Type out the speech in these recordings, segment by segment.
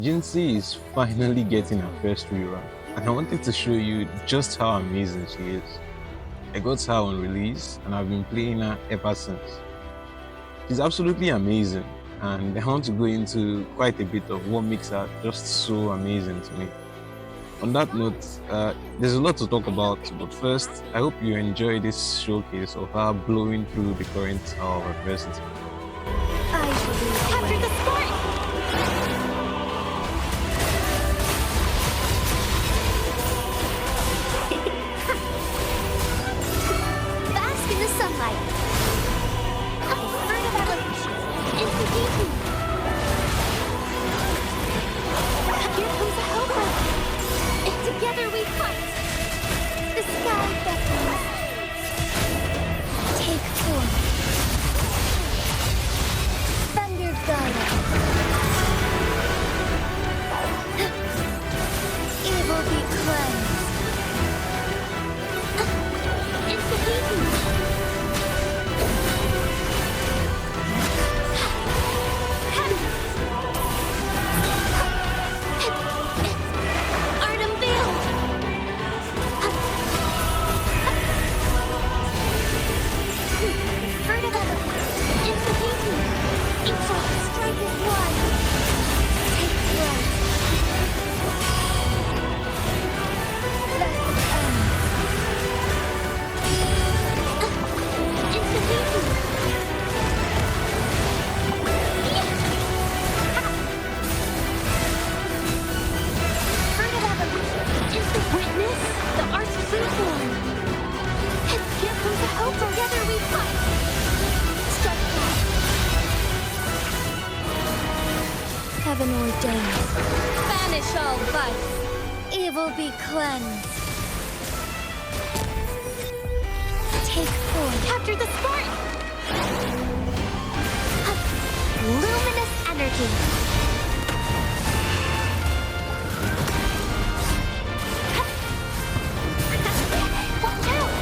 Jinhsi is finally getting her first rerun, and I wanted to show you just how amazing she is. I got her on release, and I've been playing her ever since. She's absolutely amazing, and I want to go into quite a bit of what makes her just so amazing to me. On that note, there's a lot to talk about, but first, I hope you enjoy this showcase of her blowing through the current of adversity. After the sport! Bask in the sunlight. Burn of evolution. Into heat. Here comes a helper. Together we fight. The sky beckons. Take form. Thunder guide. Evil be cleansed. Into heat. Heaven ordained. Banish all vice. Evil be cleansed. Take form. Capture the spark. Luminous energy. Watch out!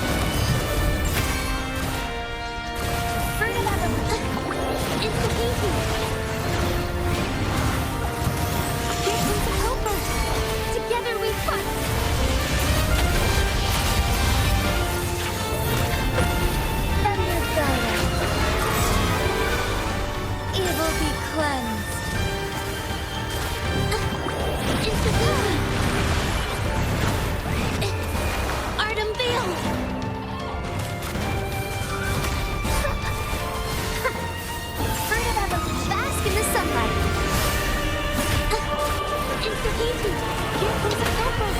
Fruit of evolution. Instigating. Together we fight! Thunder guide. Evil be cleansed. Into healing. Art unveiled. Fruit of evolution. Bask in the sunlight. Into healing. Here comes a helper!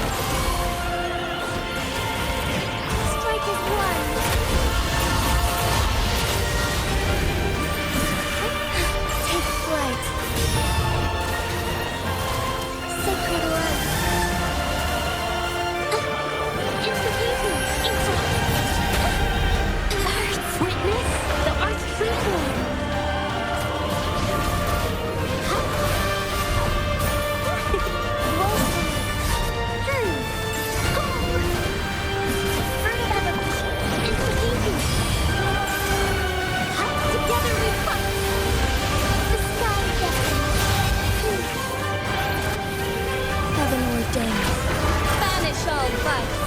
Strike is one! Take flight! Sacred light! Into healing! Arts! Witness the art's freeform! Banish all vice.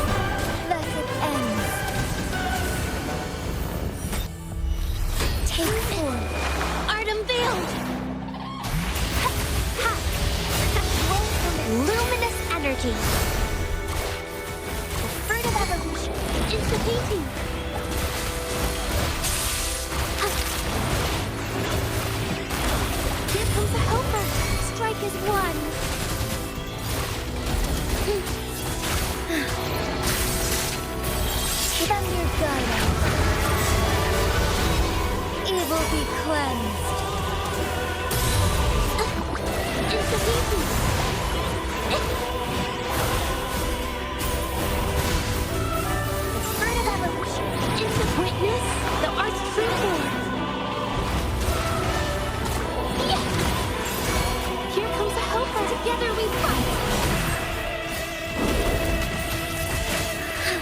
Blessed ends. Take form. Art unveiled. Luminous energy. The fruit of evolution. Into heating. Here comes a helper. Strike is one. Thunder guide. Evil be cleansed. Into heating. The fruit of evolution. Into witness the art's freeform. Here comes a helper. Together we fight.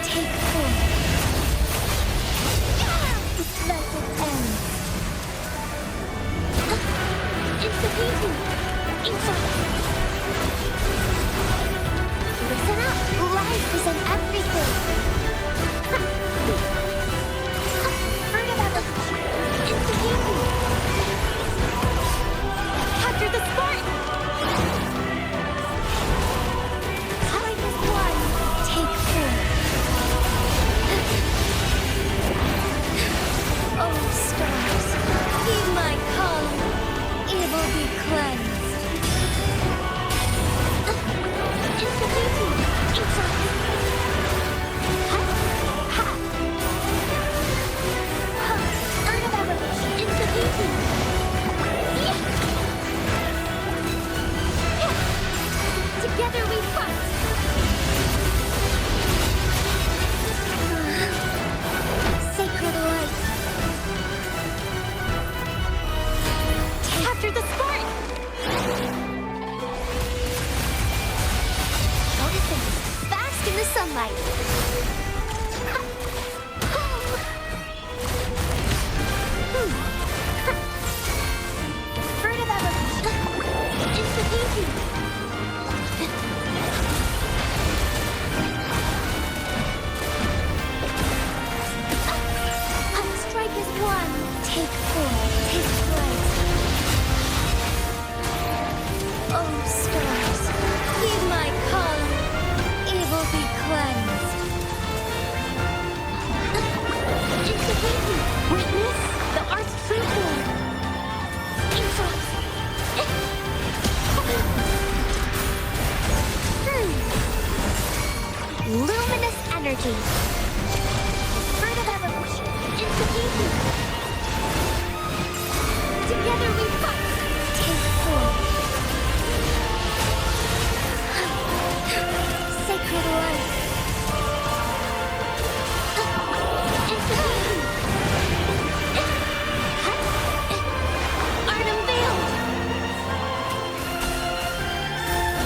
Take form. Blessed ends. Into heating. Into Together we fight! Sacred light! After the spark! Noticing bask in the sunlight! Bird of evolution! It's the beauty! Strike is one. Take four. Take flight. Oh, stars, heed my calling. Evil be cleansed. It's the beauty. Witness the art's true form. Influence. Luminous energy. Bird of evolution. It's the beauty. Together we fight. Take four. Sacred light. It's the beauty. Art unveiled.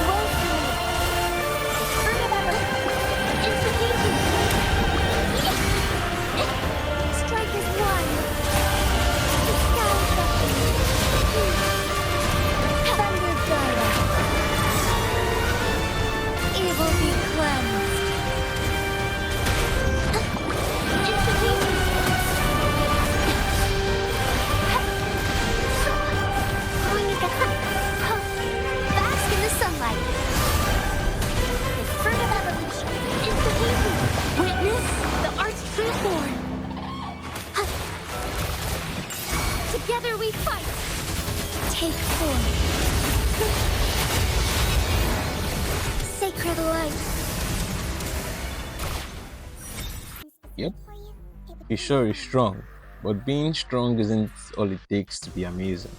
Woefully. Bird of evolution. It's the beauty. Strike is one. The sky beckoning. Thunder guide us. Evil be cleansed. It's the beauty. Bask in the sunlight. The fruit of evolution. It's the beauty. Witness the art's true form. Together we fight. Take form. Sacred light. Yep, he sure is strong, but being strong isn't all it takes to be amazing.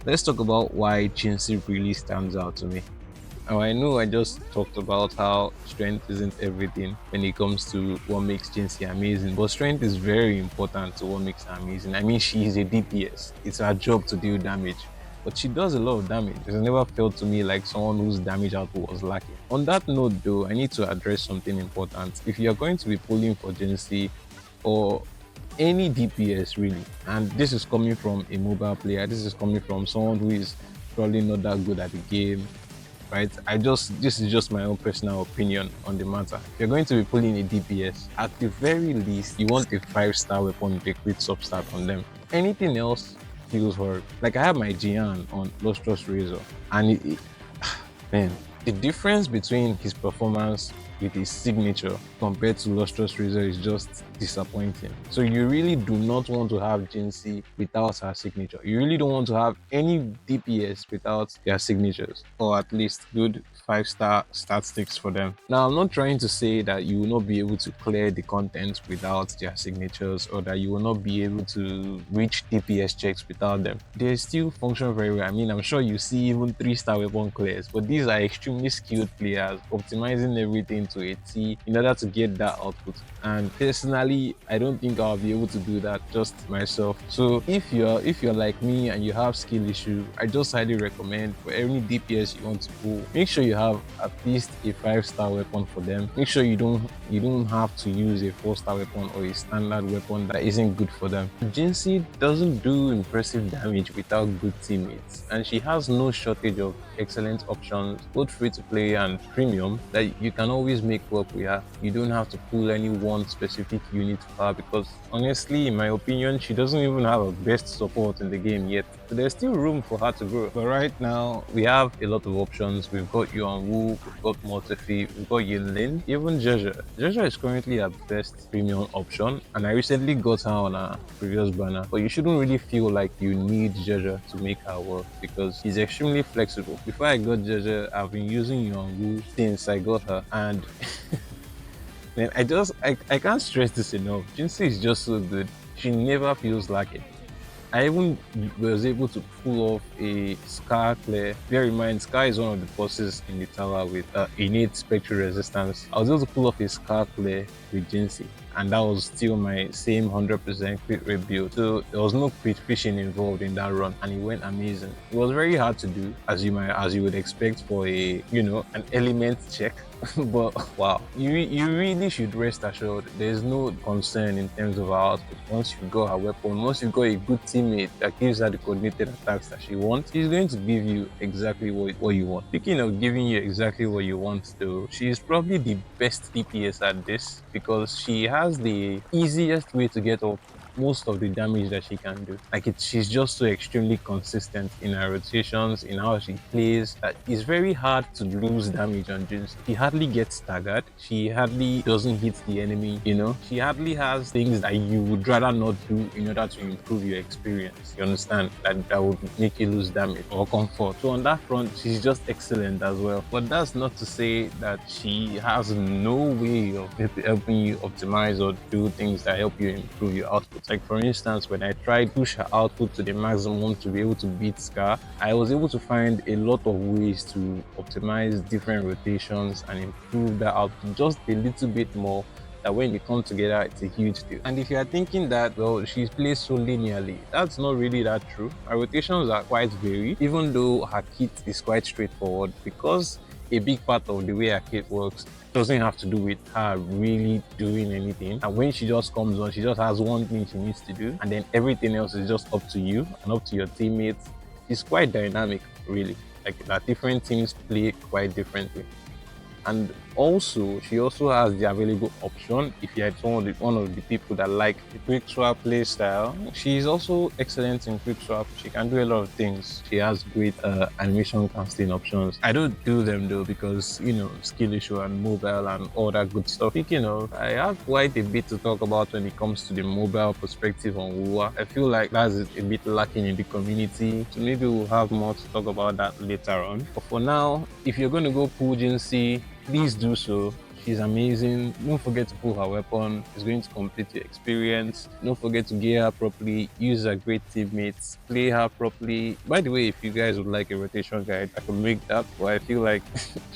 Let's talk about why Jinhsi really stands out to me. Now, I know I just talked about how strength isn't everything when it comes to what makes Jinhsi amazing, but strength is very important to what makes her amazing. I mean, she is a DPS. It's her job to deal damage, but she does a lot of damage. It never felt to me like someone whose damage output was lacking. On that note though, I need to address something important. If you're going to be pulling for Jinhsi or any DPS really, and this is coming from a mobile player, this is coming from someone who is probably not that good at the game, right? This is just my own personal opinion on the matter. If you're going to be pulling a DPS, at the very least, you want a 5-star weapon with a crit substat on them. Anything else feels horrible. Like I have my Jian on Lustrous Razor, and man, the difference between his performance with his signature compared to Lustrous Razor is just disappointing. So you really do not want to have Jinhsi without her signature. You really don't want to have any DPS without their signatures, or at least good 5-star statistics for them. Now, I'm not trying to say that you will not be able to clear the content without their signatures, or that you will not be able to reach DPS checks without them. They still function very well. I mean, I'm sure you see even 3-star weapon clears, but these are extremely skilled players optimizing everything to a T in order to get that output. And personally, I don't think I'll be able to do that just myself. So if you're like me and you have skill issue, I just highly recommend for any DPS you want to pull, make sure you have at least a 5-star weapon for them. Make sure you don't have to use a 4-star weapon or a standard weapon that isn't good for them. Jinhsi doesn't do impressive damage without good teammates, and she has no shortage of excellent options, both free to play and premium, that you can always make work with her. You don't have to pull any one specific unit for her, because honestly, in my opinion, she doesn't even have a best support in the game yet. So there's still room for her to grow. But right now, we have a lot of options. We've got Yuan Wu, we've got Multifi, we've got Yinlin, even Jeja. Jeja is currently our best premium option, and I recently got her on a previous banner, but you shouldn't really feel like you need Jeja to make her work, because she's extremely flexible. Before I got Jeja, I've been using Yuan Wu since I got her, and man, I can't stress this enough. Jinhsi is just so good. She never feels lacking. I even was able to pull off a Scar clear. Bear in mind, Scar is one of the bosses in the tower with innate spectral resistance. I was able to pull off a Scar clear with Jinhsi, and that was still my same 100% crit rate build. So there was no crit fishing involved in that run, and it went amazing. It was very hard to do, as you would expect for a an element check. But wow, you really should rest assured there's no concern in terms of her output. Once you got her weapon, once you got a good teammate that gives her the coordinated attacks that she wants, she's going to give you exactly what you want. Speaking of giving you exactly what you want though, she's probably the best DPS at this, because she has the easiest way to get off most of the damage that she can do. She's just so extremely consistent in her rotations, in how she plays, that it's very hard to lose damage on Jinhsi. She hardly gets staggered. She hardly doesn't hit the enemy, She hardly has things that you would rather not do in order to improve your experience. You understand? That would make you lose damage or comfort. So on that front, she's just excellent as well. But that's not to say that she has no way of helping you optimize or do things that help you improve your output. Like for instance, when I tried to push her output to the maximum to be able to beat Scar, I was able to find a lot of ways to optimize different rotations and improve that output just a little bit more, that when they come together, it's a huge deal. And if you are thinking that, well, she plays so linearly, that's not really that true. Her rotations are quite varied, even though her kit is quite straightforward, because a big part of the way her kit works doesn't have to do with her really doing anything. And when she just comes on, she just has one thing she needs to do, and then everything else is just up to you and up to your teammates. It's quite dynamic, really. Like that different teams play quite differently. And also, she also has the available option, if you're one of the people that like the quick swap play style. She's also excellent in quick swap. She can do a lot of things. She has great animation casting options. I don't do them though, because skill issue and mobile and all that good stuff. Speaking of, I have quite a bit to talk about when it comes to the mobile perspective on WuWa. I feel like that's a bit lacking in the community, so maybe we'll have more to talk about that later on. But for now, if you're going to go pull Jinhsi, please do so. She's amazing. Don't forget to pull her weapon. It's going to complete your experience. Don't forget to gear her properly. Use her great teammates. Play her properly. By the way, if you guys would like a rotation guide, I can make that. But I feel like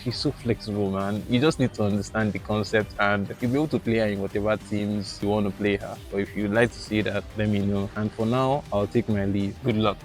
she's so flexible, man. You just need to understand the concept, and you'll be able to play her in whatever teams you want to play her. But if you'd like to see that, let me know. And for now, I'll take my leave. Good luck.